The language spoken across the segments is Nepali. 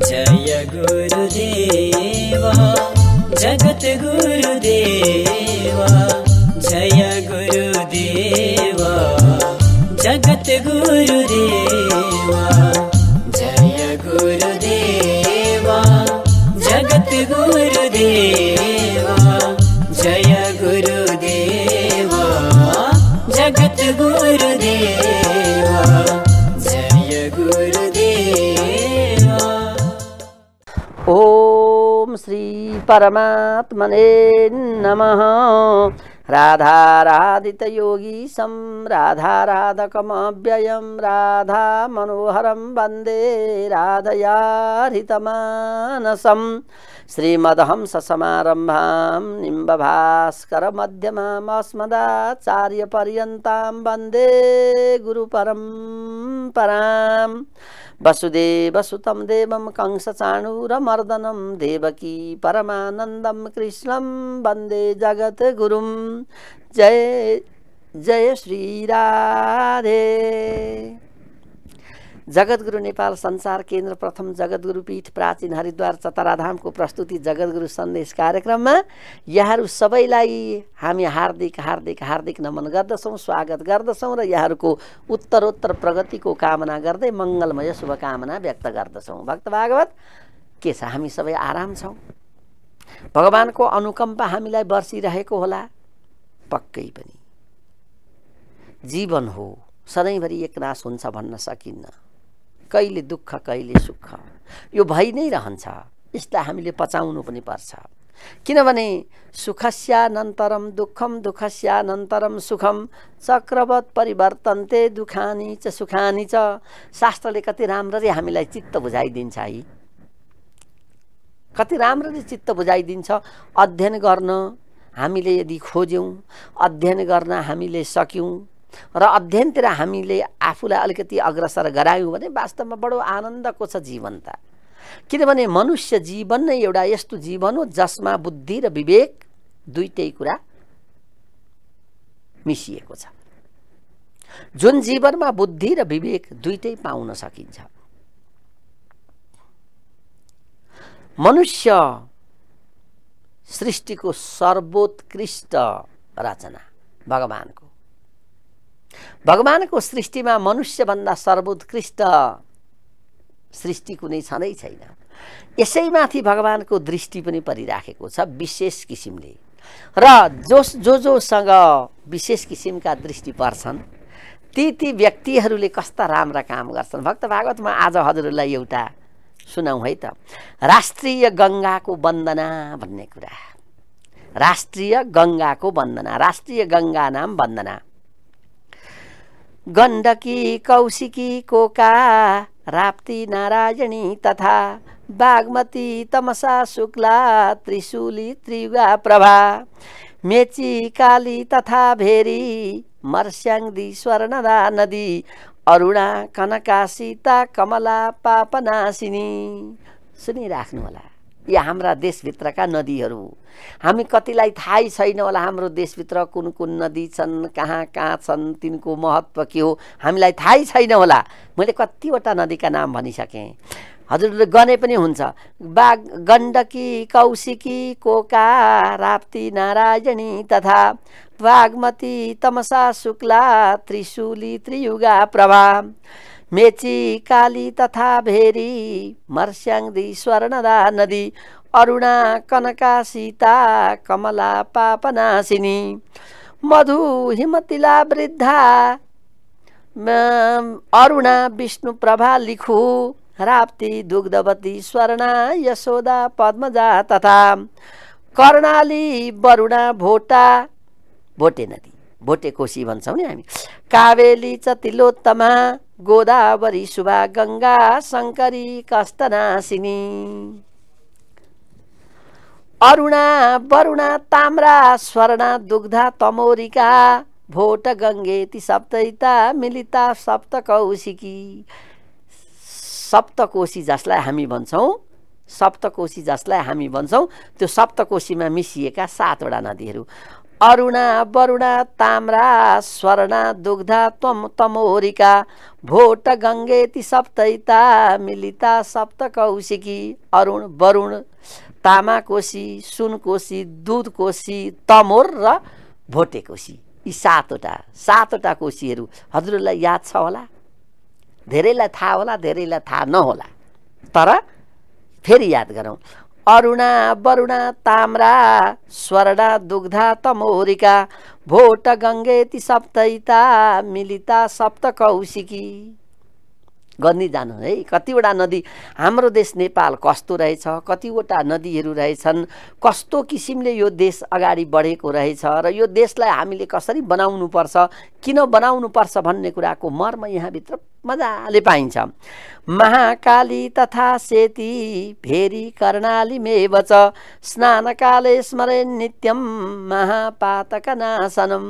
जय गुरुदेवा जगत गुरुदेवा जय गुरुदेवा जगत गुरुदेवा जय गुरुदेवा जगत गुरुदेवा जय गुरुदेवा जगत गुरुदेवा जय गुरुदेवा। ओम श्री परमात्मने नमः। राधाराधित योगी सम राधाराधकमव्ययं राधा मनोहरं वन्दे राधयार्हितमानसं श्रीमदहंस समारम्भां निम्बभास्कर मध्यमाम् अस्मदाचार्यपर्यन्तां वन्दे गुरुपरम्पराम्। वसुदेवसुतं देवं कंसचाणूरमर्दनं देवकी परमानन्दं कृष्णं वन्दे जगद्गुरुं। जय जय श्री राधे। जगद्गुरु नेपाल संसार केन्द्र प्रथम जगद्गुरु पीठ प्राचीन हरिद्वार चतराधामको प्रस्तुति जगद्गुरु सन्देश कार्यक्रममा यहाँहरू सबैलाई हामी हार्दिक हार्दिक हार्दिक नमन गर्दछौँ, स्वागत गर्दछौँ र यहाँहरूको उत्तरोत्तर प्रगतिको कामना गर्दै मङ्गलमय शुभकामना व्यक्त गर्दछौँ। भक्त भागवत के छ? हामी सबै आराम छौँ। भगवानको अनुकम्पा हामीलाई बर्सिरहेको होला? पक्कै पनि। जीवन हो, सधैँभरि एकनाश हुन्छ भन्न सकिन्न। कहिले दुःख कहिले सुख यो भइ नै रहन्छ। यसलाई हामीले पचाउनु पनि पर्छ। किनभने सुखस्यानन्तरम दुःखम दुःखस्यानन्तरम सुखम चक्रवत् परिवर्तन्ते दुखानि च सुखानि च। शास्त्रले कति राम्ररी हामीलाई चित्त बुझाइदिन्छ है, कति राम्ररी चित्त बुझाइदिन्छ। अध्ययन गर्न हामीले यदि खोज्यौँ, अध्ययन गर्न हामीले सक्यौँ र अध्ययनतिर हामीले आफूलाई अलिकति अग्रसर गरायौँ भने वास्तवमा बडो आनन्दको छ जीवन त। किनभने मनुष्य जीवन नै एउटा यस्तो जीवन हो जसमा बुद्धि र विवेक दुईटै कुरा मिसिएको छ। जुन जीवनमा बुद्धि र विवेक दुईटै पाउन सकिन्छ। मनुष्य सृष्टिको सर्वोत्कृष्ट रचना भगवानको सृष्टिमा मनुष्यभन्दा सर्वोत्कृष्ट सृष्टि कुनै छँदै छैन। यसैमाथि भगवानको दृष्टि पनि परिराखेको छ विशेष किसिमले। र जोसँग विशेष किसिमका दृष्टि पर्छन् ती व्यक्तिहरूले कस्ता राम्रा काम गर्छन्। भक्त भागवतमा आज हजुरहरूलाई एउटा सुनाउँ है त। राष्ट्रिय गङ्गाको वन्दना भन्ने कुरा। राष्ट्रिय गङ्गाको वन्दना, राष्ट्रिय गङ्गा नाम वन्दना। गण्डकी कौशिकी कोका राप्ती नारायणी तथा बागमती तमसा शुक्ला त्रिशूली त्रियुगा प्रभा मेची काली तथा भेरी मर्स्याङ्दी स्वर्णदा नदी अरुणा कनका सीता कमला पापनाशिनी। सुनिराख्नु होला, यी हाम्रा देशभित्रका नदीहरू। हामी कतिलाई थाहै छैन होला हाम्रो देशभित्र कुन कुन नदी छन्, कहाँ कहाँ छन्, तिनको महत्त्व के हो हामीलाई थाहै छैन होला। मैले कतिवटा नदीका नाम भनिसकेँ, हजुरले गने पनि हुन्छ। गण्डकी कौशिकी कोका राप्ती नारायणी तथा बागमती तमसा शुक्ला त्रिशूली त्रियुगा प्रभा मेची काली तथा भेरी मर्स्याङ्दी स्वर्णदा नदी अरुणा कनका सीता कमला पापनाशिनी मधु हिमतिला वृद्धा अरुणा विष्णु प्रभा लिखु राप्ती दुग्धवती स्वर्णा यशोदा पद्मजा तथा कर्णाली वरुणा भोटे नदी, भोटे कोशी भन्छौँ नि हामी। कावेली चतिलोत्तमा गोदावरी शुभा गङ्गा शङ्करी कष्टनाशिनी अरुणा वरुणा ताम्रा स्वर्णा दुग्धा तमोरिका भोट गङ्गेति सप्तैता मिलिता सप्तकौशिकी। सप्तकोशी जसलाई हामी भन्छौँ, त्यो सप्तकोशीमा मिसिएका 7वटा नदीहरू अरुणा वरुणा ताम्रा स्वर्णा दुग्धा त्वम तमोरिका भोट गङ्गेति सप्तैता मिलिता सप्त कौशिकी। अरुण वरुण तामा कोशी सुन कोशी दुध कोशी तमोर र भोटे कोशी, यी सातवटा कोशीहरू हजुरलाई याद छ होला, धेरैलाई थाहा होला, धेरैलाई थाहा नहोला, तर फेरि याद गरौँ। अरुणा वरुणा ताम्रा स्वर्णा दुग्धा तमोरिका भोट गङ्गेति सप्तैता मिलिता सप्त कौशिकी। गर्दै जानु है। कतिवटा नदी हाम्रो देश नेपाल कस्तो रहेछ, कतिवटा नदीहरू रहेछन्, कस्तो किसिमले यो देश अगाडि बढेको रहेछ र यो देशलाई हामीले कसरी बनाउनुपर्छ, किन बनाउनुपर्छ भन्ने कुराको मर्म यहाँभित्र मजाले पाइन्छ। महाकाली तथा सेती भेरी कर्णाली मेवच स्नानकाले स्मरे नित्यम महापातकनाशनम।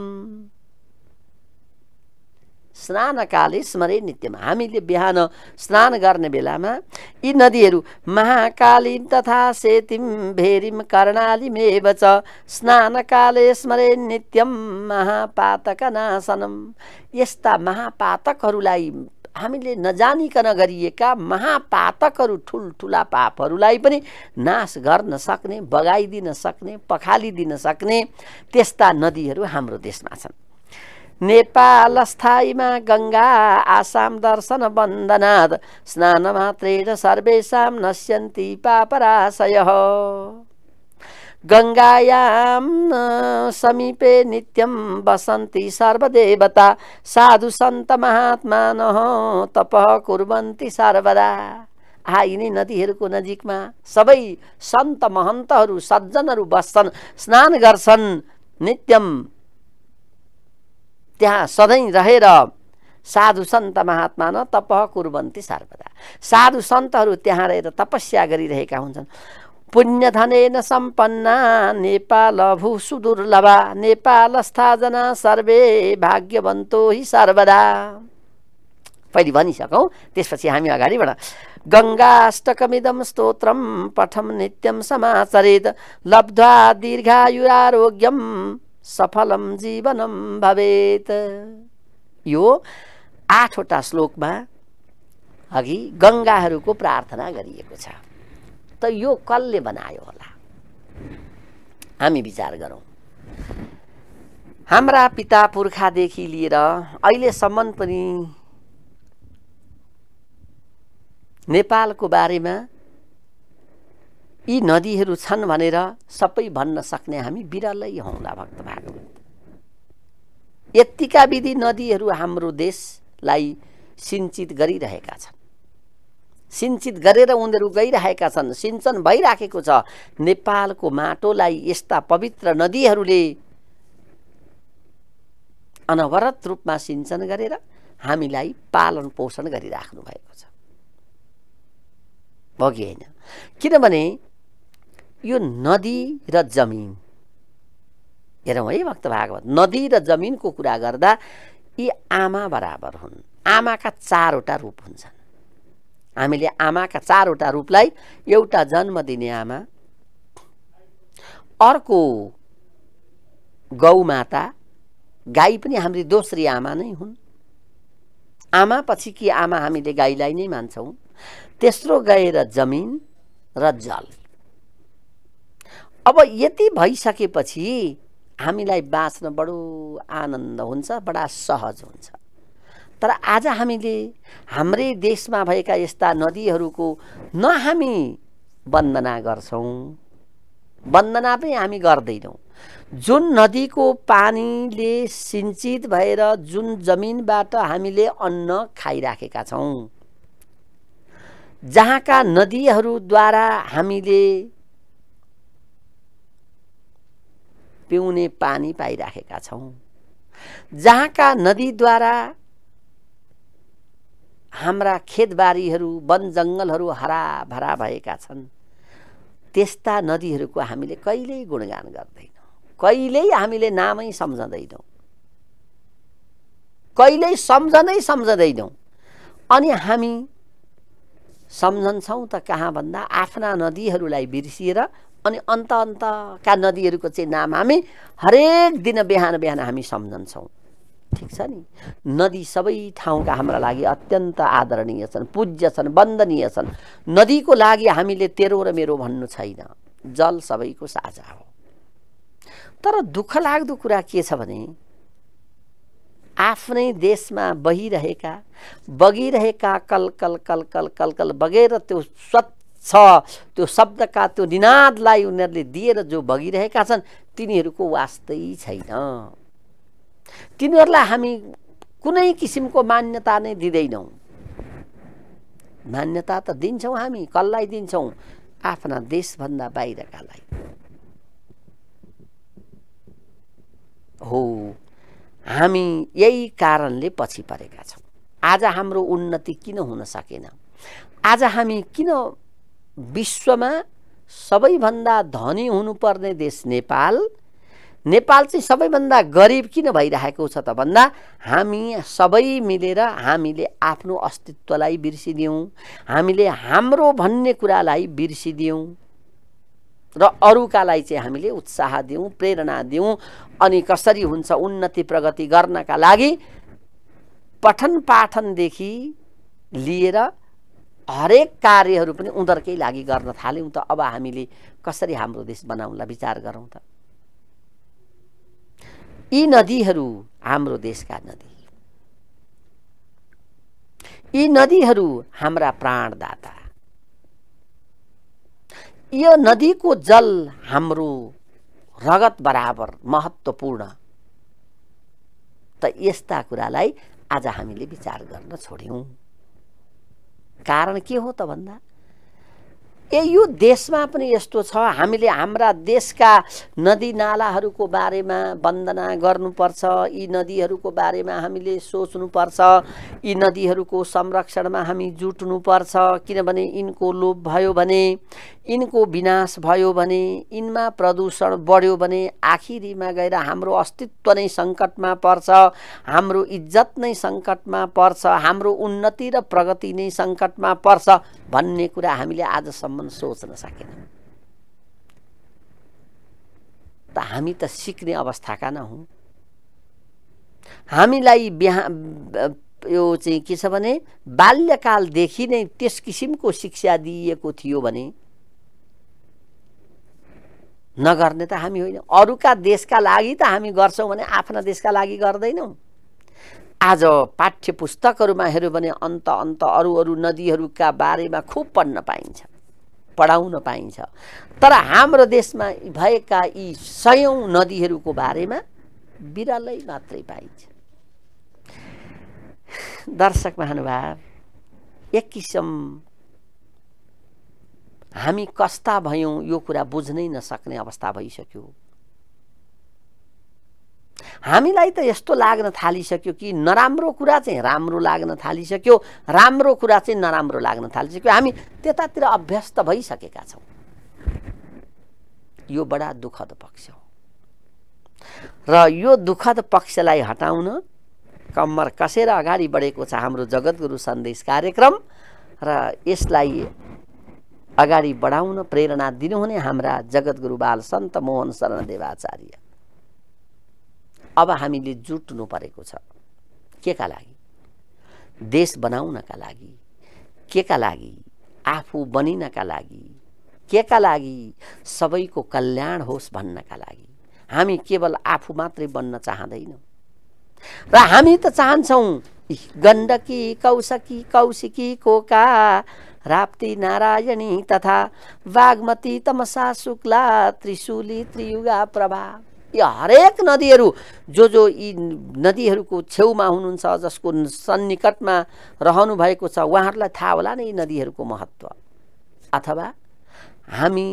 स्नानकाले स्मरे नित्यम, हामीले बिहान स्नान गर्ने बेलामा यी नदीहरू महाकाली तथा सेतिम भेरिम कर्णालीमेव च स्नानकाले स्मरे नित्यम महापातकनाशनम। यस्ता महापातकहरूलाई हामीले नजानिकन गरिएका महापातकहरू, ठुल्ठुला पापहरूलाई पनि नाश गर्न सक्ने, बगाइदिन सक्ने, पखालिदिन सक्ने त्यस्ता नदीहरू हाम्रो देशमा छन्। नेपाल स्थायीमा गङ्गा आसाम दर्शन बन्दनाद स्नान मात्रेण सर्वेषां नश्यन्ति पापराशयः। गङ्गायां समीपे नित्यं वसन्ति सर्वदेवता साधु सन्त महात्मानः तपः कुर्वन्ति सर्वदा। यिनै नदीहरूको नजिकमा सबै सन्त महन्तहरू, सज्जनहरू बस्छन्, स्नान गर्छन्, नित्यम त्यहाँ सधैँ रहेर साधु सन्त महात्मा न तपः कुर्वन्ति सर्वदा। साधु सन्तहरू त्यहाँ रहेर तपस्या गरिरहेका हुन्छन्। पुण्यधनेन सम्पन्ना नेपाल भू सुदुर्लभा नेपालस्था जना सर्वे भाग्यवन्तो हि सर्वदा। पहिले भनिसकौँ, त्यसपछि हामी अगाडि बढौँ। गङ्गाष्टकमिदं स्तोत्रम पठम नित्यं समाचरेत् लब्ध्वा दीर्घायुरारोग्यम सफलम जीवनम भवेत्। यो 8वटा श्लोकमा अघि गङ्गाहरूको प्रार्थना गरिएको छ। त यो कसले बनायो होला, हामी विचार गरौँ। हाम्रा पिता पुर्खादेखि लिएर अहिलेसम्म पनि नेपालको बारेमा यी नदीहरू छन् भनेर सबै भन्न सक्ने हामी बिरलै हौँला भक्त भागवत। यत्तिका विधि नदीहरू हाम्रो देशलाई सिञ्चित गरिरहेका छन्, सिञ्चित गरेर उनीहरू गइरहेका छन्, सिञ्चन भइराखेको छ। नेपालको माटोलाई यस्ता पवित्र नदीहरूले अनवरत रूपमा सिञ्चन गरेर हामीलाई पालन पोषण गरिराख्नु भएको छ, हो कि होइन? किनभने यो नदी र जमिन हेरौँ है भक्त भागवत, नदी र जमिनको कुरा गर्दा यी आमा बराबर हुन्। आमाका 4वटा रूप हुन्छन्। हामीले आमाका 4वटा रूपलाई, एउटा जन्म दिने आमा, अर्को गौमाता, गाई पनि हाम्रो दोस्री आमा नै हुन्। आमा पछि कि आमा हामीले गाईलाई नै मान्छौँ। तेस्रो गएर जमिन र जल। अब यति भइसकेपछि हामीलाई बाँच्न बडो आनन्द हुन्छ, बडा सहज हुन्छ। तर आज हामीले हाम्रै देशमा भएका यस्ता नदीहरूको न हामी वन्दना गर्छौँ, वन्दना पनि हामी गर्दैनौँ। जुन नदीको पानीले सिञ्चित भएर जुन जमिनबाट हामीले अन्न खाइराखेका छौँ, जहाँका नदीहरूद्वारा हामीले पिउने पानी पाइराखेका छौँ, जहाँका नदीद्वारा हाम्रा खेतबारीहरू, वन जङ्गलहरू हराभरा भएका छन्, त्यस्ता नदीहरूको हामीले कहिल्यै गुणगान गर्दैनौँ, कहिल्यै हामीले नामै सम्झँदैनौँ, कहिल्यै सम्झँदैनौँ। अनि हामी सम्झन्छौँ त कहाँ भन्दा आफ्ना नदीहरूलाई बिर्सिएर अनि अन्त का नदीहरूको चाहिँ नाम हामी हरेक दिन बिहान बिहान हामी सम्झन्छौँ। ठिक छ नि, नदी सबै ठाउँका हाम्रा लागि अत्यन्त आदरणीय छन्, पूज्य छन्, वन्दनीय छन्। नदीको लागि हामीले तेरो र मेरो भन्नु छैन, जल सबैको साझा हो। तर दुःख लाग्दो कुरा के छ भने आफ्नै देशमा बगिरहेका कल कल कल कल कल कल बगेर त्यो स्वच्छ त्यो शब्दका त्यो निनादलाई उनीहरूले दिएर जो बगिरहेका छन् तिनीहरूको वास्तै छैन। तिनीहरूलाई हामी कुनै किसिमको मान्यता नै दिँदैनौँ। मान्यता त दिन्छौँ हामी, कसलाई दिन्छौँ? आफ्ना देशभन्दा बाहिरकालाई। हो, हामी यही कारणले पछि परेका छौँ। आज हाम्रो उन्नति किन हुन सकेन? आज हामी किन विश्वमा सबैभन्दा धनी हुनुपर्ने देश नेपाल चाहिँ सबैभन्दा गरिब किन भइरहेको छ त भन्दा हामी सबै मिलेर हामीले आफ्नो अस्तित्वलाई बिर्सिदियौँ, हामीले हाम्रो भन्ने कुरालाई बिर्सिदियौँ र अरूकालाई चाहिँ हामीले उत्साह दियौँ, प्रेरणा दियौँ। अनि कसरी हुन्छ उन्नति प्रगति गर्नका लागि पठन पाठनदेखि लिएर हरेक कार्यहरू पनि उनीहरूकै लागि गर्न थाल्यौँ त अब हामीले कसरी हाम्रो देश बनाउनलाई विचार गरौँ त। यी नदीहरू हाम्रो देशका नदी, यी नदीहरू हाम्रा प्राणदाता, यो नदीको जल हाम्रो रगत बराबर महत्त्वपूर्ण। त यस्ता कुरालाई आज हामीले विचार गर्न छोड्यौँ। कारण के हो त भन्दा यो देशमा पनि यस्तो छ, हामीले हाम्रा देशका नदी नालाहरूको बारेमा वन्दना गर्नुपर्छ, यी नदीहरूको बारेमा हामीले सोच्नुपर्छ, यी नदीहरूको संरक्षणमा हामी जुट्नुपर्छ। किनभने यिनको लोप भयो भने, यिनको विनाश भयो भने, यिनमा प्रदूषण बढ्यो भने आखिरीमा गएर हाम्रो अस्तित्व नै सङ्कटमा पर्छ, हाम्रो इज्जत नै सङ्कटमा पर्छ, हाम्रो उन्नति र प्रगति नै सङ्कटमा पर्छ भन्ने कुरा हामीले आजसम्म सोच्न सकेनौँ। त हामी त सिक्ने अवस्थाका नहौँ। हामीलाई यो चाहिँ के छ भने बाल्यकालदेखि नै त्यस किसिमको शिक्षा दिइएको थियो भने नगर्ने त हामी होइन। अरूका देशका लागि त हामी गर्छौँ भने आफ्ना देशका लागि गर्दैनौँ। आज पाठ्य पुस्तकहरूमा हेऱ्यो भने अन्त अरू नदीहरूका बारेमा खुब पढ्न पाइन्छ, पढाउन पाइन्छ। तर हाम्रो देशमा भएका यी सयौं नदीहरूको बारेमा बिरलै मात्रै पाइन्छ। दर्शक महानुभाव, एक किसिम हामी कस्ता भयौँ यो कुरा बुझ्नै नसक्ने अवस्था भइसक्यो। हामीलाई त यस्तो लाग्न थालिसक्यो कि नराम्रो कुरा चाहिँ राम्रो लाग्न थालिसक्यो, राम्रो कुरा चाहिँ नराम्रो लाग्न थालिसक्यो। हामी त्यतातिर अभ्यस्त भइसकेका छौँ। यो बडा दुःखद पक्ष हो र यो दुःखद पक्षलाई हटाउन कम्मर कसेर अगाडि बढेको छ हाम्रो जगद्गुरु सन्देश कार्यक्रम र यसलाई अगाडि बढाउन प्रेरणा दिनुहुने हाम्रा जगद्गुरु बाल सन्त मोहन शरण देवाचार्य। अब हामीले जुट्नु परेको छ। केका लागि? देश बनाउनका लागि। केका लागि? आफू बनिनका लागि। केका लागि? सबैको कल्याण होस् भन्नका लागि। हामी केवल आफू मात्रै बन्न चाहदैनौँ र हामी त चाहन्छौँ गण्डकी कौशकी कौशिकी कोका राप्ती नारायणी तथा बागमती तमसा शुक्ला त्रिशूली त्रियुगा प्रभा। यो हरेक नदीहरू जो यी नदीहरूको छेउमा हुनुहुन्छ, जसको सन्निकटमा रहनु भएको छ, उहाँहरूलाई थाहा होला नै नदीहरूको महत्त्व। अथवा हामी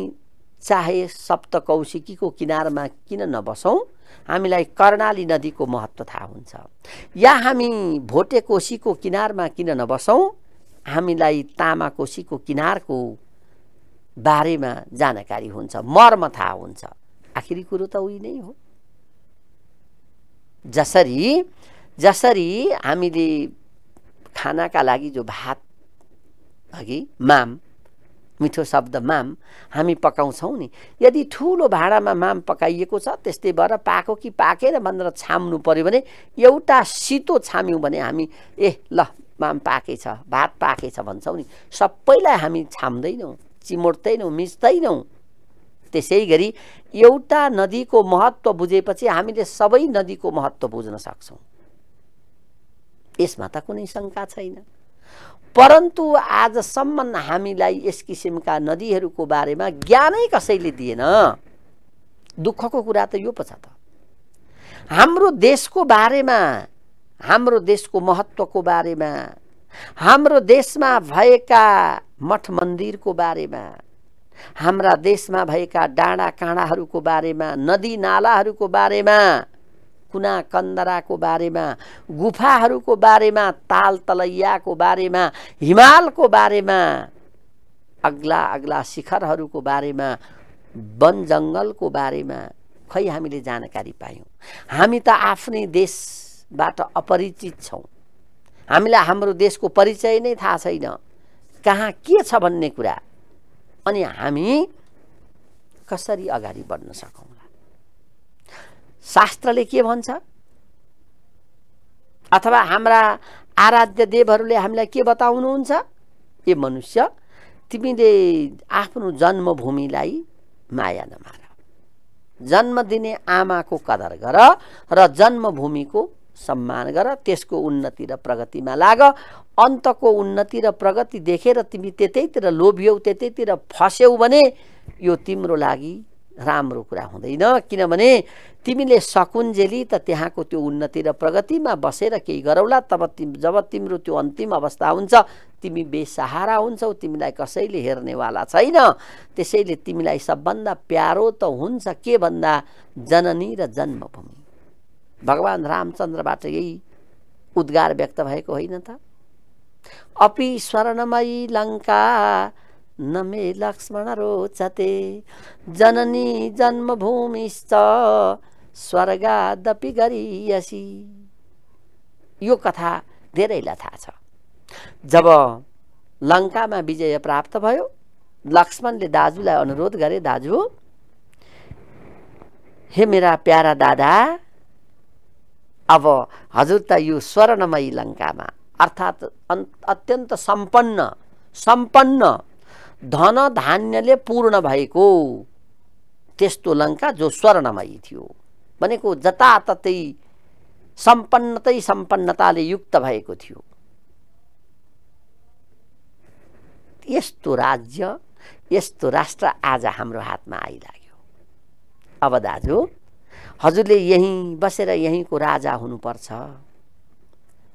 चाहे सप्तकौशिकीको किनारमा किन नबसौँ, हामीलाई कर्णाली नदीको महत्त्व थाहा हुन्छ। या हामी भोटे कोशीको किनारमा किन नबसौँ, हामीलाई तामा कोशीको किनारको बारेमा जानकारी हुन्छ, मर्म थाहा हुन्छ। आखिरी कुरो त उही नै हो। जसरी हामीले खानाका लागि जो भात अघि मिठो शब्द माम हामी पकाउँछौँ नि, यदि ठुलो भाँडामा माम पकाइएको छ त्यस्तै भएर पाको कि पाकेर भनेर छाम्नु पर्यो भने एउटा सितो छाम्यौँ भने हामी ल माम पाकेछ, भात पाकेछ भन्छौँ नि। सबैलाई हामी छाम्दैनौँ, चिमोट्दैनौँ, मिच्दैनौँ। त्यसै गरी एउटा नदीको महत्त्व बुझेपछि हामीले सबै नदीको महत्त्व बुझ्न सक्छौँ, यसमा त कुनै शङ्का छैन। परन्तु आजसम्म हामीलाई यस किसिमका नदीहरूको बारेमा ज्ञानै कसैले दिएन। दुःखको कुरा त यो पो छ त। हाम्रो देशको बारेमा, हाम्रो देशको महत्त्वको बारेमा, हाम्रो देशमा भएका मठ मन्दिरको बारेमा, हाम्रा देशमा भएका डाँडा काँडाहरूको बारेमा, नदी नालाहरूको बारेमा, कुना कन्दराको बारेमा, गुफाहरूको बारेमा, ताल तलैयाको बारेमा, हिमालको बारेमा, अग्ला अग्ला शिखरहरूको बारेमा, वन जङ्गलको बारेमा खै हामीले जानकारी पायौँ। हामी त आफ्नै देशबाट अपरिचित छौँ। हामीलाई हाम्रो देशको परिचय नै थाहा छैन, कहाँ के छ भन्ने कुरा। अनि हामी कसरी अगाडि बढ्न सकौँला? शास्त्रले के भन्छ अथवा हाम्रा आराध्य देवहरूले हामीलाई के बताउनुहुन्छ? ए मनुष्य, तिमीले आफ्नो जन्मभूमिलाई माया नमार, जन्म दिने आमाको कदर गर र जन्मभूमिको सम्मान गर, त्यसको उन्नति र प्रगतिमा लाग। अन्तको उन्नति र प्रगति देखेर तिमी त्यतैतिर लोभियौ, त्यतैतिर फस्यौ भने यो तिम्रो लागि राम्रो कुरा हुँदैन। किनभने तिमीले सकुन्जेली त त्यहाँको त्यो उन्नति र प्रगतिमा बसेर केही गरौला, तब जब तिम्रो त्यो अन्तिम अवस्था हुन्छ तिमी बेसहारा हुन्छौ, तिमीलाई कसैले हेर्नेवाला छैन। त्यसैले तिमीलाई सबभन्दा प्यारो त हुन्छ के भन्दा जननी र जन्मभूमि। भगवान रामचन्द्रबाट यही उद्गार व्यक्त भएको होइन त? अपि स्वर्णमयी लङ्का न मे लक्ष्मण रोचते, जननी जन्मभूमिश्च स्वर्गादपि गरीयसी। यो कथा धेरैलाई थाहा छ। जब लङ्कामा विजय प्राप्त भयो, लक्ष्मणले दाजुलाई अनुरोध गरे, दाजु हे मेरा प्यारा दादा, अब हजुर त यो स्वर्णमयी लङ्कामा अर्थात् अत्यन्त सम्पन्न धन धान्यले पूर्ण भएको त्यस्तो लङ्का जो स्वर्णमयी थियो, भनेको जताततै सम्पन्नताले युक्त भएको थियो। यस्तो राज्य, यस्तो राष्ट्र आज हाम्रो हातमा आइलाग्यो। अब दाजु हजुरले यहीँ बसेर यहीँको राजा हुनुपर्छ।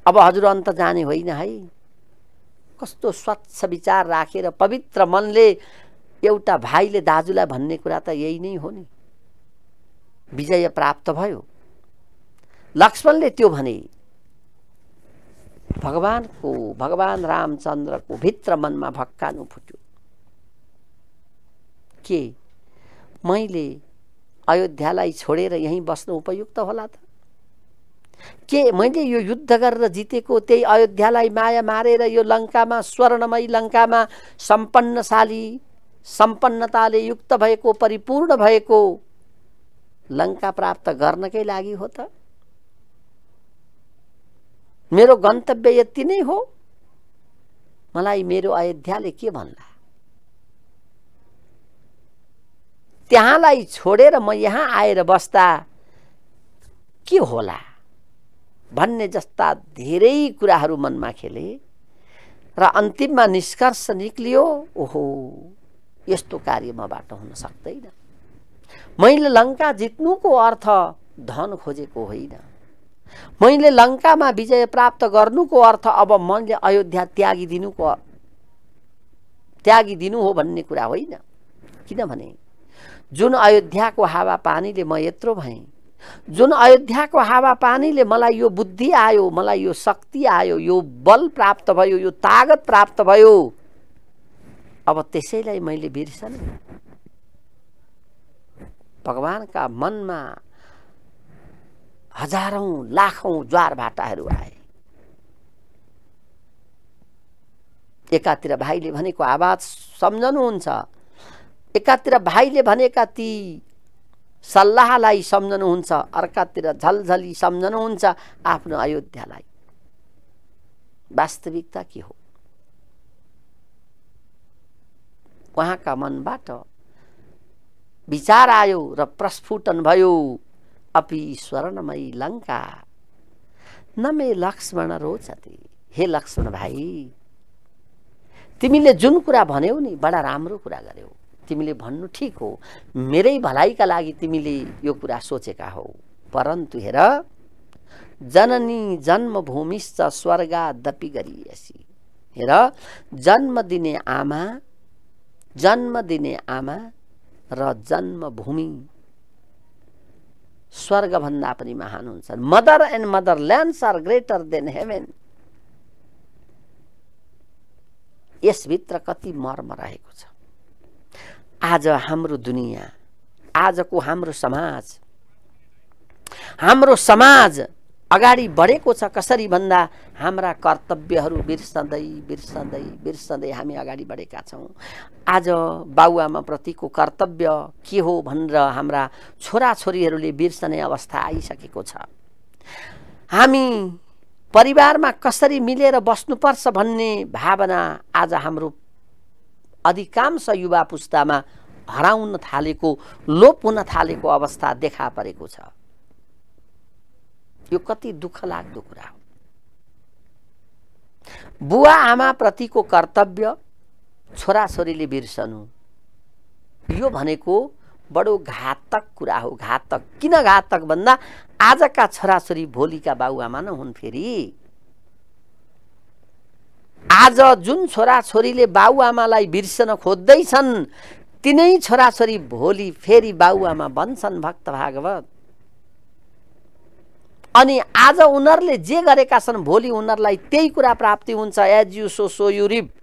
अब हजुर अन्त जाने होइन है। कस्तो स्वच्छ विचार राखेर पवित्र मनले एउटा भाइले दाजुलाई भन्ने कुरा त यही नै हो नि। विजय प्राप्त भयो, लक्ष्मणले त्यो भने, भगवान रामचन्द्रको भित्र मनमा भक्कानु फुट्यो। के मैले अयोध्यालाई छोडेर यहीँ बस्नु उपयुक्त होला त? के मैले यो युद्ध गरेर जितेको त्यही अयोध्यालाई माया मारेर यो लङ्कामा, स्वर्णमयी लङ्कामा सम्पन्नशाली, सम्पन्नताले युक्त भएको, परिपूर्ण भएको लङ्का प्राप्त गर्नकै लागि हो त? मेरो गन्तव्य यति नै हो? मलाई मेरो अयोध्याले के भन्ला? त्यहाँलाई छोडेर म यहाँ आएर बस्दा के होला भन्ने जस्ता धेरै कुराहरू मनमा खेले र अन्तिममा निष्कर्ष निक्लियो, ओहो यस्तो कार्य मबाट हुन सक्दैन। मैले लङ्का जित्नुको अर्थ धन खोजेको होइन। मैले लङ्कामा विजय प्राप्त गर्नुको अर्थ अब मैले अयोध्या त्यागिदिनु हो भन्ने कुरा होइन। किनभने जुन अयोध्याको हावापानीले म यत्रो भएँ, जुन अयोध्याको हावापानीले मलाई यो बुद्धि आयो, मलाई यो शक्ति आयो, यो बल प्राप्त भयो, यो तागत प्राप्त भयो, अब त्यसैलाई मैले बिर्सने। भगवानका मनमा हजारौं लाखौं ज्वार भाटाहरू आए। एकातिर भाइले भनेको आवाज सम्झनुहुन्छ, एकातिर भाइले भनेका ती सल्लाहलाई सम्झनुहुन्छ, अर्कातिर झलझली सम्झनुहुन्छ आफ्नो अयोध्यालाई। वास्तविकता के हो? उहाँका मनबाट विचार आयो र प्रस्फुटन भयो, अपि स्वर्णमयी लङ्का न मे लक्ष्मण रोचते। हे लक्ष्मण भाइ, तिमीले जुन कुरा भन्यौ नि बडा राम्रो कुरा गर्यौ। तिमीले भन्नु ठिक हो, मेरै भलाइका लागि तिमीले यो कुरा सोचेका हौ। परन्तु हेर, जननी जन्मभूमिश्च स्वर्गादपि गरीयसी। हेर, जन्म दिने आमा र जन्मभूमि स्वर्गभन्दा पनि महान हुन्छन्। Mother and motherlands are greater than heaven. यसभित्र कति मर्म रहेको छ। आज हाम्रो दुनियाँ, आजको हाम्रो समाज अगाडि बढेको छ कसरी भन्दा हाम्रा कर्तव्यहरू बिर्सँदै हामी अगाडि बढेका छौँ। आज बाबुआमाप्रतिको कर्तव्य के हो भनेर हाम्रा छोराछोरीहरूले बिर्सने अवस्था आइसकेको छ। हामी परिवारमा कसरी मिलेर बस्नुपर्छ भन्ने भावना आज हाम्रो अधिकांश युवा पुस्तामा हराउन थालेको, लोप हुन थालेको अवस्था देखा परेको छ। यो कति दुःख लाग्दो कुरा हो। बुवा आमा प्रतिको कर्तव्य छोराछोरीले बिर्सनु, यो भनेको बडो घातक कुरा हो। घातक किन घातक भन्दा आजका छोराछोरी भोलिका बाबुआमा न हुन्। फेरि आज जुन छोराछोरीले बाबुआमालाई बिर्सन खोज्दैछन् तिनै छोराछोरी भोलि फेरि बाबुआमा बन्छन् भक्त भागवत। अनि आज उनीहरूले जे गरेका छन् भोलि उनीहरूलाई त्यही कुरा प्राप्ति हुन्छ। As you sow you reap.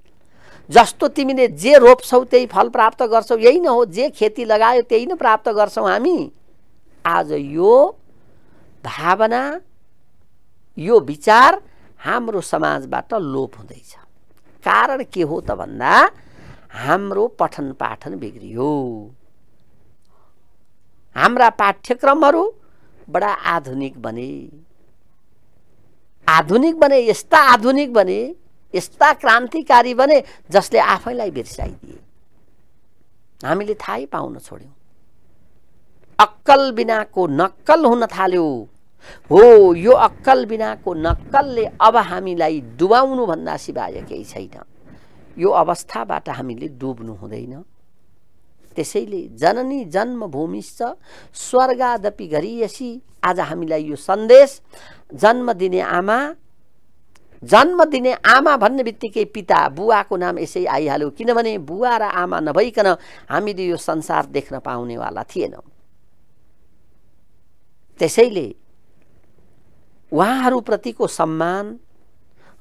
जस्तो तिमीले जे रोप्छौ त्यही फल प्राप्त गर्छौ, यही न हो? जे खेती लगायो त्यही न प्राप्त गर्छौ हामी। आज यो भावना, यो विचार हाम्रो समाजबाट लोप हुँदैछ। कारण के हो त भन्दा हाम्रो पठन पाठन बिग्रियो। हाम्रा पाठ्यक्रमहरू बडा आधुनिक बने, यस्ता आधुनिक बने, यस्ता क्रान्तिकारी बने जसले आफैलाई बिर्साइदिए। हामीले थाहै पाउन छोड्यौं। अक्कल बिनाको नक्कल हुन थाल्यो। हो, यो अक्कल बिनाको नक्कलले अब हामीलाई डुबाउनु भन्दा सिवाय केही छैन। यो अवस्थाबाट हामीले डुब्नु हुँदैन। त्यसैले जननी जन्मभूमिश्च स्वर्गादपि गरीयसी। आज हामीलाई यो सन्देश, जन्म दिने आमा भन्ने बित्तिकै पिता, बुवाको नाम यसै आइहाल्यो। किनभने बुवा र आमा नभइकन हामीले यो संसार देख्न पाउनेवाला थिएनौँ। त्यसैले उहाँहरूप्रतिको सम्मान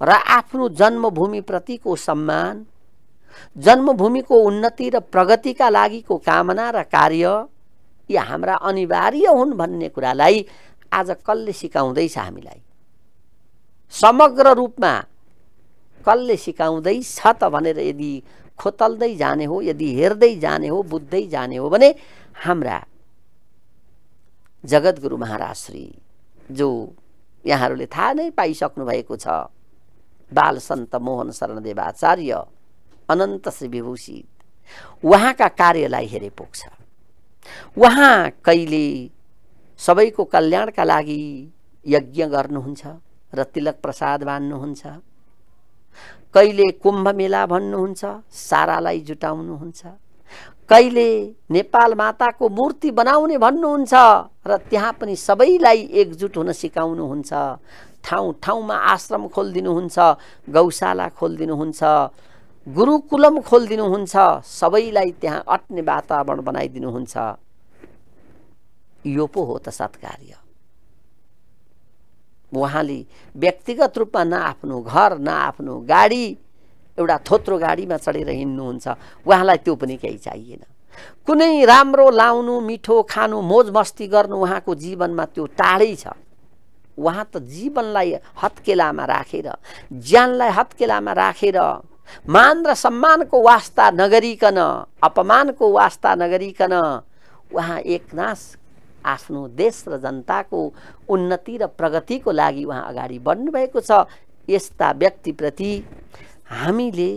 र आफ्नो जन्मभूमिप्रतिको सम्मान, जन्मभूमिको उन्नति र प्रगतिका लागिको कामना र कार्य यी हाम्रा अनिवार्य हुन् भन्ने कुरालाई आज कसले सिकाउँदैछ हामीलाई? समग्र रूपमा कसले सिकाउँदैछ त भनेर यदि खोतल्दै जाने हो, यदि हेर्दै जाने हो, बुझ्दै जाने हो भने हाम्रा जगद्गुरु महाराज श्री, जो यहाँहरूले थाहा नै पाइसक्नु भएको छ, बाल सन्त मोहन शरणदेवाचार्य अनन्त श्री विभूषित, उहाँका कार्यलाई हेरे पुग्छ। उहाँ कहिले सबैको कल्याणका लागि यज्ञ गर्नुहुन्छ र तिलक प्रसाद बाँड्नुहुन्छ, कहिले कुम्भ मेला भन्नुहुन्छ, सारालाई जुटाउनुहुन्छ, कहिले नेपाल माताको मूर्ति बनाउने भन्नुहुन्छ र त्यहाँ पनि सबैलाई एकजुट हुन सिकाउनुहुन्छ। ठाउँ ठाउँमा आश्रम खोलिदिनुहुन्छ, गौशाला खोलिदिनुहुन्छ, गुरुकुलम खोलिदिनुहुन्छ, सबैलाई त्यहाँ अट्ने वातावरण बनाइदिनुहुन्छ। यो पो हो त सत्कार्य। उहाँले व्यक्तिगत रूपमा न आफ्नो घर न आफ्नो गाडी, एउटा थोत्रो गाडीमा चढेर हिँड्नुहुन्छ। उहाँलाई त्यो पनि केही चाहिएन। कुनै राम्रो लाउनु, मिठो खानु, मोज मस्ती गर्नु उहाँको जीवनमा त्यो टाढै छ। उहाँ त जीवनलाई हत्केलामा राखेर, ज्यानलाई हत्केलामा राखेर मान र सम्मानको वास्ता नगरिकन, अपमानको वास्ता नगरिकन उहाँ एकनास आफ्नो देश र जनताको उन्नति र प्रगतिको लागि उहाँ अगाडि बढ्नु भएको छ। यस्ता व्यक्तिप्रति हामीले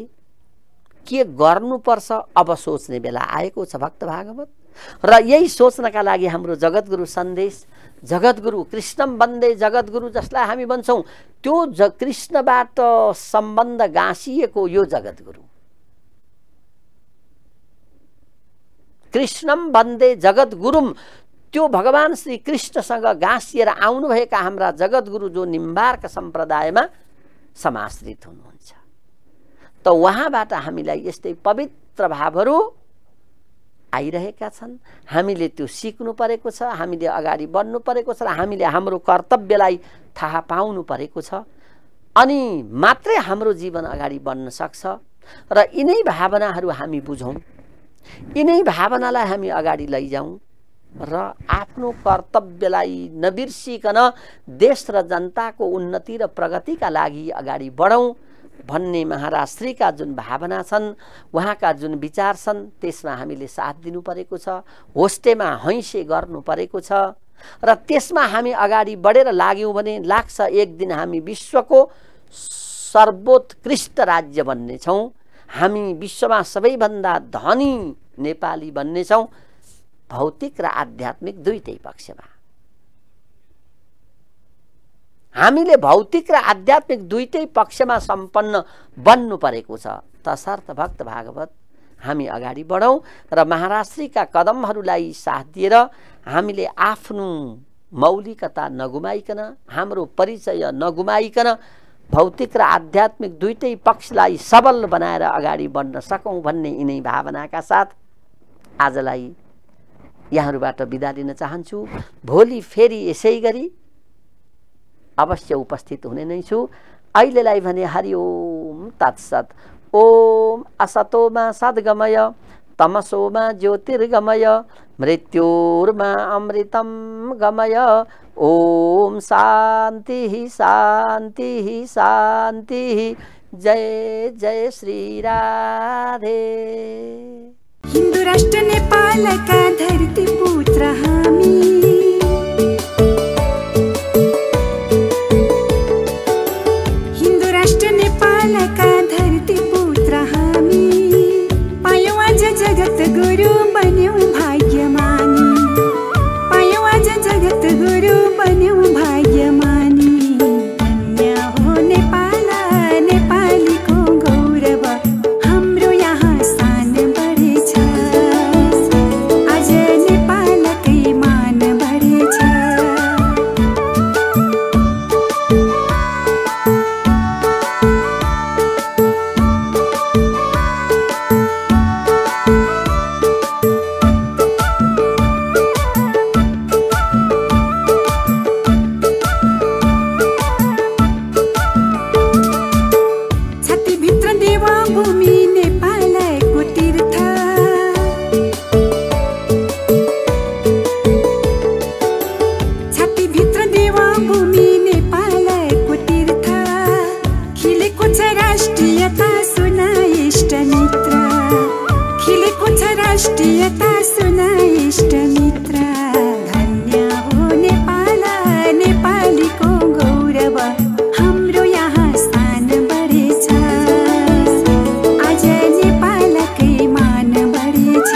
के गर्नुपर्छ अब सोच्ने बेला आएको छ भक्त भागवत। र यही सोच्नका लागि हाम्रो जगद्गुरु सन्देश, जगद्गुरु कृष्णम वन्दे जगद्गुरु जसलाई हामी भन्छौँ, त्यो कृष्णबाट सम्बन्ध गाँसिएको यो जगद्गुरु, कृष्णम वन्दे जगद्गुरुम, त्यो भगवान श्री कृष्णसँग गाँसिएर आउनुभएका हाम्रा जगद्गुरु जो निम्बार्क सम्प्रदायमा समाश्रित हुनुहुन्छ। त उहाँबाट हामीलाई यस्तै पवित्र भावहरू आइरहेका छन्। हामीले त्यो सिक्नु परेको छ, हामीले अगाडि बढ्नु परेको छ र हामीले हाम्रो कर्तव्यलाई थाहा पाउनु परेको छ। अनि मात्रै हाम्रो जीवन अगाडि बढ्न सक्छ। र यिनै भावनाहरू हामी बुझौँ, यिनै भावनालाई हामी अगाडि लैजाउँ र आफ्नो कर्तव्यलाई नबिर्सिकन देश र जनताको उन्नति र प्रगतिका लागि अगाडि बढौँ भन्ने महाराज श्रीका जुन भावना छन्, उहाँका जुन विचार छन्, त्यसमा हामीले साथ दिनु परेको छ। होस्टेमा हैसे गर्नु परेको छ र त्यसमा हामी अगाडि बढेर लाग्यौँ भने लाग्छ एक दिन हामी विश्वको सर्वोत्कृष्ट राज्य बन्नेछौँ, हामी विश्वमा सबैभन्दा धनी नेपाली बन्नेछौँ, भौतिक र आध्यात्मिक दुईटै पक्षमा। हामीले भौतिक र आध्यात्मिक दुईटै पक्षमा सम्पन्न बन्नु परेको छ। तसर्थ भक्त भागवत हामी अगाडि बढौँ र महाराज श्रीका कदमहरूलाई साथ दिएर हामीले आफ्नो मौलिकता नगुमाइकन, हाम्रो परिचय नगुमाइकन भौतिक र आध्यात्मिक दुईटै पक्षलाई सबल बनाएर अगाडि बढ्न सकौँ भन्ने यिनै भावनाका साथ आजलाई यहाँहरूबाट बिदा लिन चाहन्छु। भोलि फेरि यसै गरी अवश्य उपस्थित हुने नै छु। अहिलेलाई भने हरि ओम तत्सत। ओम असतोमा सद्गमय तमसोमा ज्योतिर्गमय मृत्योर्मा अमृतं गमय। ओम शान्ति शान्ति शान्ति। जय जय श्री राधे। हिंदू राष्ट्र नेपालका धरती पुत्र हामी, हिंदू राष्ट्र नेपालका धरती पुत्र हामी, पायौँ आज जगत गुरु बन्यौँ भाग्यमानी, पायौँ आज जगत गुरु बन्यौँ भाग्यमानी। धन्य हो नेपाल, नेपालीको गौरव, हाम्रो यहाँ स्थान बढेछ, आज नेपालकै मान बढेछ। छातीभित्र देवभूमि नेपालको तीर्थ, छातीभित्र देवभूमि नेपालको तीर्थ, खिलेको छ राष्ट्रियता सुना इष्ट मित्र, खिलेको छ राष्ट्रियता सुना इष्ट मित्र। धन्य हो नेपाल, नेपालीको गौरव, हाम्रो यहाँ स्थान बढेछ, आज नेपालकै मान बढेछ।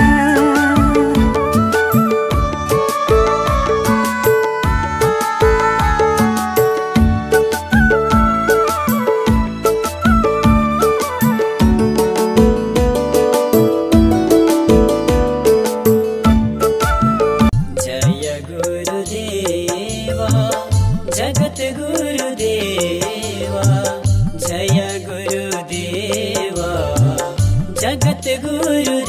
जय गुरुदेवा जगत गुरुदेवा, जय गुरुदेवा जगत गुरु